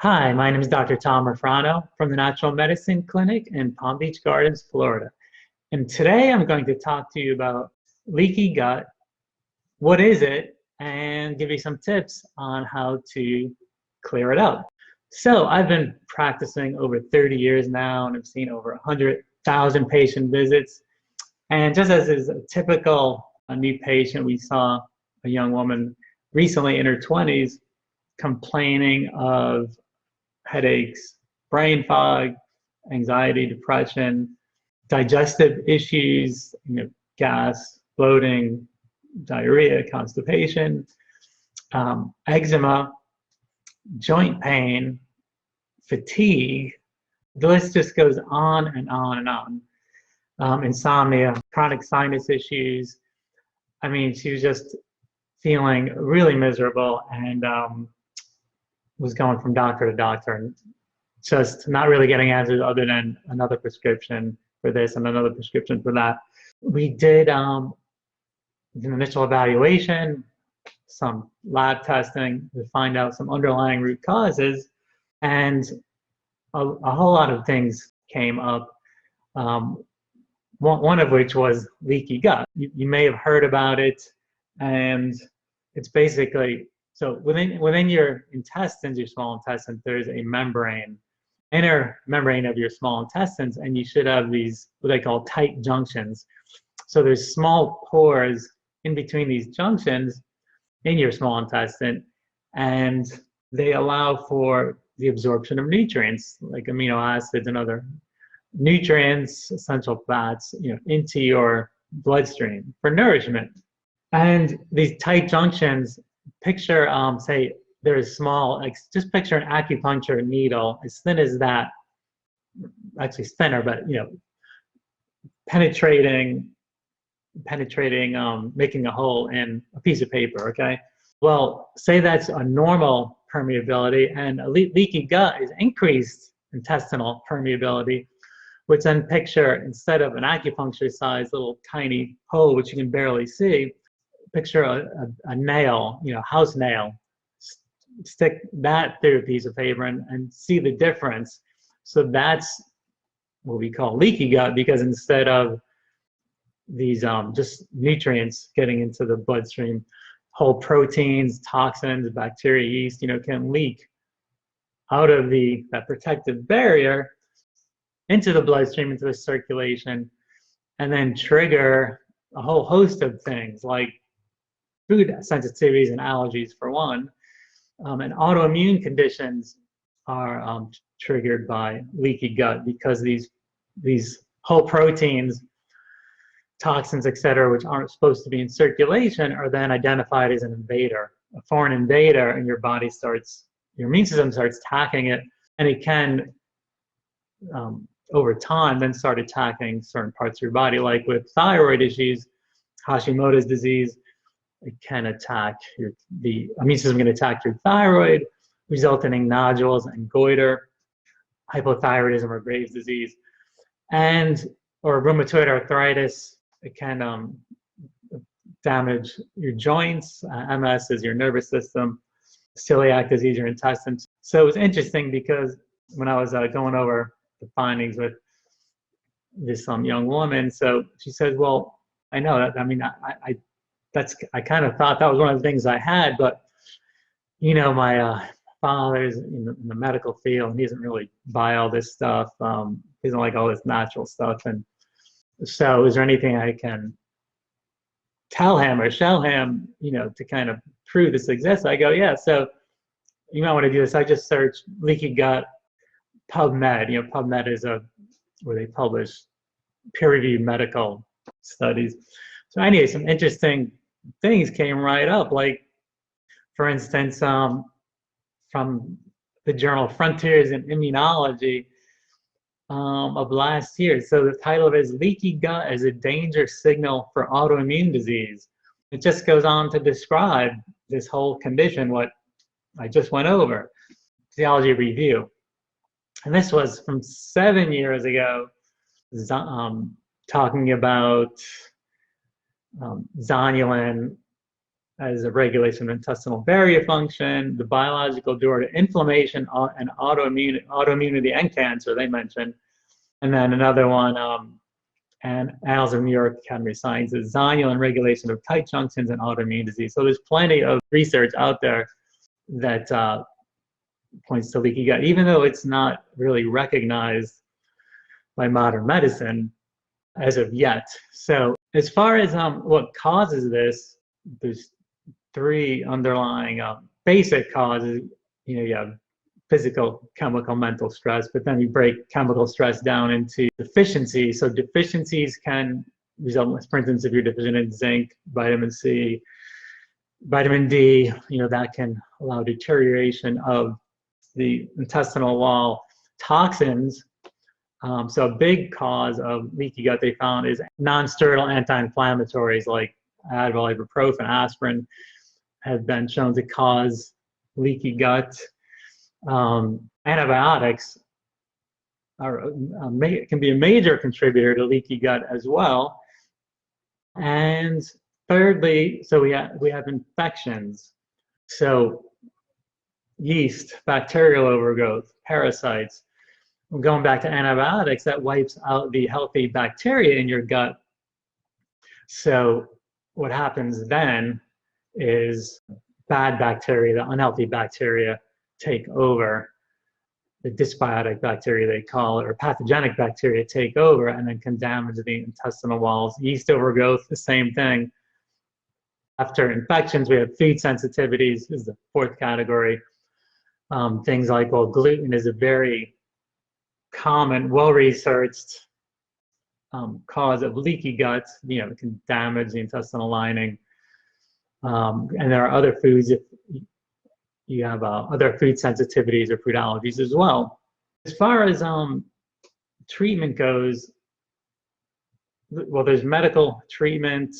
Hi, my name is Dr. Tom Rofrano from the Natural Medicine Clinic in Palm Beach Gardens, Florida. And today I'm going to talk to you about leaky gut. What is it? And give you some tips on how to clear it up. So I've been practicing over 30 years now, and I've seen over 100,000 patient visits. And just as is a typical new patient, we saw a young woman recently in her 20s complaining of headaches, brain fog, anxiety, depression, digestive issues, gas, bloating, diarrhea, constipation, eczema, joint pain, fatigue. The list just goes on and on and on. Insomnia, chronic sinus issues. I mean, she was just feeling really miserable and was going from doctor to doctor and just not really getting answers other than another prescription for this and another prescription for that. We did an initial evaluation, some lab testing to find out some underlying root causes, and a whole lot of things came up. One of which was leaky gut. You may have heard about it, and it's basically, so within your intestines, your small intestines, there's a membrane, inner membrane of your small intestines, and you should have these, what they call tight junctions. So there's small pores in between these junctions in your small intestine, and they allow for the absorption of nutrients like amino acids and other nutrients, essential fats, into your bloodstream for nourishment. And these tight junctions, picture, say, there's small, like just picture an acupuncture needle as thin as that, actually thinner, but penetrating, making a hole in a piece of paper. Okay. Well, say that's a normal permeability, and a leaky gut is increased intestinal permeability, which then picture, instead of an acupuncture-sized little tiny hole which you can barely see, picture a nail, house nail. Stick that through a piece of paper and see the difference. So that's what we call leaky gut, because instead of these just nutrients getting into the bloodstream, whole proteins, toxins, bacteria, yeast, can leak out of that protective barrier into the bloodstream, into the circulation, and then trigger a whole host of things like food sensitivities and allergies, for one. And autoimmune conditions are triggered by leaky gut, because these whole proteins, toxins, etc., which aren't supposed to be in circulation, are then identified as an invader, a foreign invader, and your immune system starts attacking it, and it can, over time, then start attacking certain parts of your body, like with thyroid issues, Hashimoto's disease. It can attack the immune system can attack your thyroid, resulting in nodules and goiter, hypothyroidism or Graves' disease, or rheumatoid arthritis. It can damage your joints. MS is your nervous system. Celiac disease, your intestines. So it was interesting because when I was going over the findings with this young woman, so she said, "Well, I know that. I mean, I kind of thought that was one of the things I had, but my father's in the medical field, and he doesn't really buy all this stuff. He doesn't like all this natural stuff. And so, is there anything I can tell him or show him, to kind of prove this exists?" I go, "Yeah. So you might want to do this." I just searched leaky gut PubMed. PubMed is where they publish peer-reviewed medical studies. So anyway, some interesting things came right up. Like, for instance, from the journal Frontiers in Immunology of last year. So the title of it is "Leaky Gut as a Danger Signal for Autoimmune Disease." It just goes on to describe this whole condition, what I just went over, Physiology Review. And this was from 7 years ago, talking about zonulin as a regulation of intestinal barrier function, the biological door to inflammation and autoimmunity and cancer, they mentioned. And then another one, and Annals of New York Academy of Sciences, zonulin regulation of tight junctions and autoimmune disease. So there's plenty of research out there that points to leaky gut, even though it's not really recognized by modern medicine as of yet. So as far as what causes this, there's three underlying basic causes. You have physical, chemical, mental stress, but then we break chemical stress down into deficiencies. So deficiencies can result, for instance, if you're deficient in zinc, vitamin C, vitamin D, that can allow deterioration of the intestinal wall. Toxins, so a big cause of leaky gut they found is non-steroidal anti-inflammatories like Advil, ibuprofen, aspirin have been shown to cause leaky gut. Antibiotics can be a major contributor to leaky gut as well. And thirdly, so we have infections. So yeast, bacterial overgrowth, parasites. Going back to antibiotics, that wipes out the healthy bacteria in your gut. So what happens then is bad bacteria, the unhealthy bacteria, take over. The dysbiotic bacteria, they call it, or pathogenic bacteria take over and then can damage the intestinal walls. Yeast overgrowth, the same thing. After infections, we have food sensitivities is the fourth category. Things like, well, gluten is a very common, well-researched cause of leaky gut. It can damage the intestinal lining. And there are other foods, if you have other food sensitivities or food allergies as well. As far as treatment goes, well, there's medical treatment.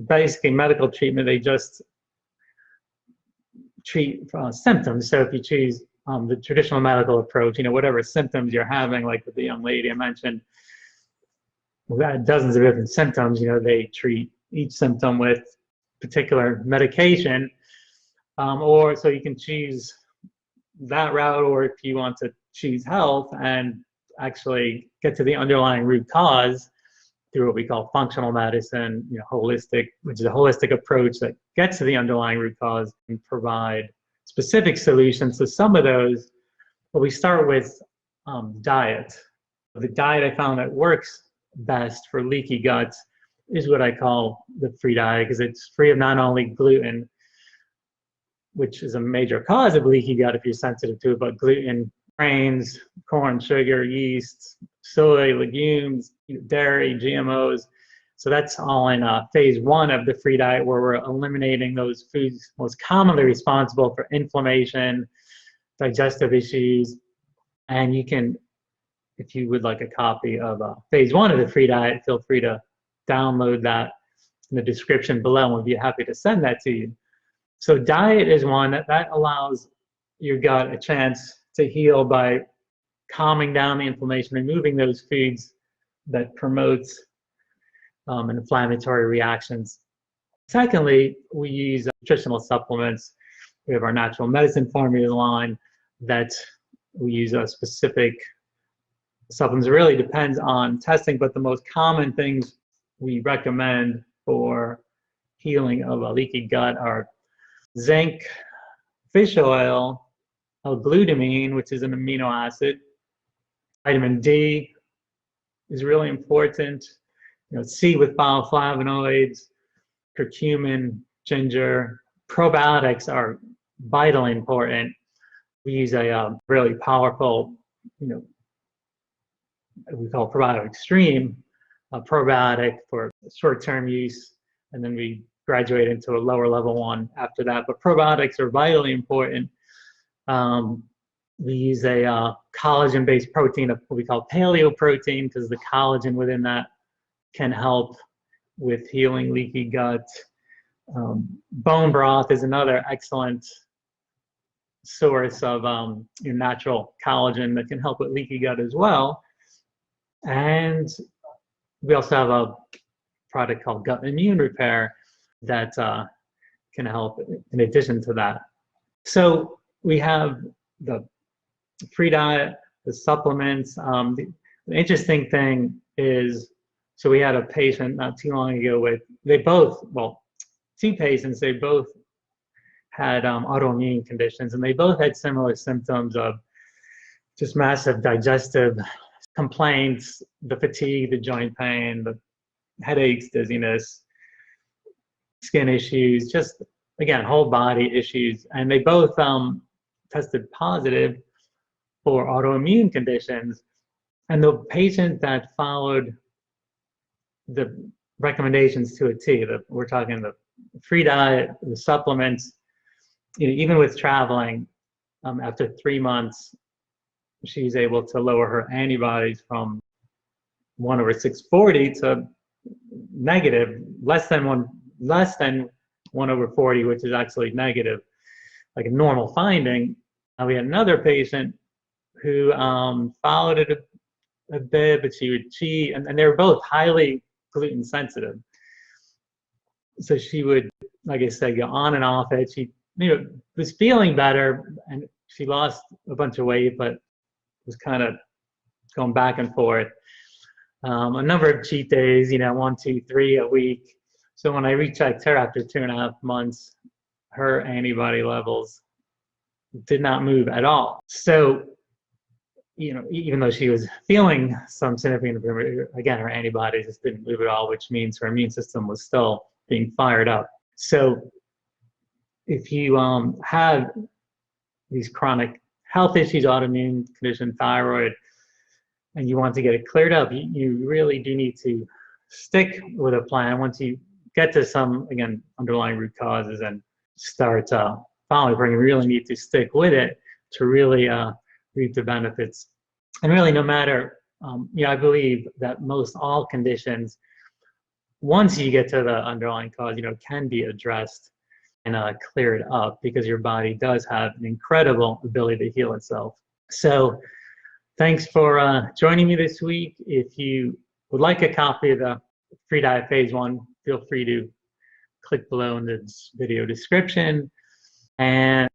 Basically, medical treatment, they just treat symptoms. So if you choose the traditional medical approach, whatever symptoms you're having, like with the young lady I mentioned, we've got dozens of different symptoms. They treat each symptom with particular medication. Or so you can choose that route, or if you want to choose health and actually get to the underlying root cause through what we call functional medicine, holistic, which is a holistic approach that gets to the underlying root cause and provide specific solutions. So some of those, well, we start with diet. The diet I found that works best for leaky gut is what I call the free diet, because it's free of not only gluten, which is a major cause of leaky gut if you're sensitive to it, but gluten, grains, corn, sugar, yeast, soy, legumes, dairy, GMOs. So that's all in phase 1 of the free diet, where we're eliminating those foods most commonly responsible for inflammation, digestive issues. And you can, if you would like a copy of phase 1 of the free diet, feel free to download that in the description below, and we'd be happy to send that to you. So diet is one that allows your gut a chance to heal by calming down the inflammation, removing those foods that promote inflammatory reactions. Secondly, we use nutritional supplements. We have our natural medicine formula line that we use specific supplements. It really depends on testing, but the most common things we recommend for healing of a leaky gut are zinc, fish oil, L-glutamine, which is an amino acid. Vitamin D is really important. C with bioflavonoids, curcumin, ginger. Probiotics are vitally important. We use a really powerful, we call ProbioExtreme, a probiotic for short-term use, and then we graduate into a lower level one after that. But probiotics are vitally important. We use a collagen-based protein, what we call paleo protein, because the collagen within that can help with healing leaky gut. Bone broth is another excellent source of your natural collagen that can help with leaky gut as well. And we also have a product called gut immune repair, that can help in addition to that. So we have the free diet, the supplements. The interesting thing is, so we had a patient not too long ago with, they both, well, two patients, they both had autoimmune conditions, and they both had similar symptoms of just massive digestive complaints, the fatigue, the joint pain, the headaches, dizziness, skin issues, just, again, whole body issues. And they both tested positive for autoimmune conditions. And the patient that followed the recommendations to a T, we're talking the free diet, the supplements, even with traveling, after 3 months, she's able to lower her antibodies from 1/640 to negative, less than 1/40, which is actually negative, like a normal finding. We had another patient who followed it a bit, but she would cheat, and they were both highly gluten sensitive. So she would, like I said, go on and off it. She was feeling better, and she lost a bunch of weight, but was kind of going back and forth. A number of cheat days, 1, 2, 3 a week. So when I rechecked her after 2.5 months, her antibody levels did not move at all. So, even though she was feeling some significant improvement, again, her antibodies just didn't move at all, which means her immune system was still being fired up. So if you have these chronic health issues, autoimmune condition, thyroid, and you want to get it cleared up, you really do need to stick with a plan once you get to some, again, underlying root causes and start following. You really need to stick with it to really reap the benefits. And really, no matter, I believe that most all conditions, once you get to the underlying cause, can be addressed and cleared up, because your body does have an incredible ability to heal itself. So thanks for joining me this week. If you would like a copy of the Free Diet Phase 1, feel free to click below in the video description. And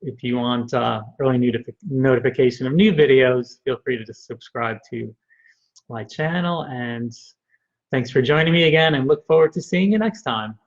if you want early notification of new videos, feel free to just subscribe to my channel. And thanks for joining me again, and look forward to seeing you next time.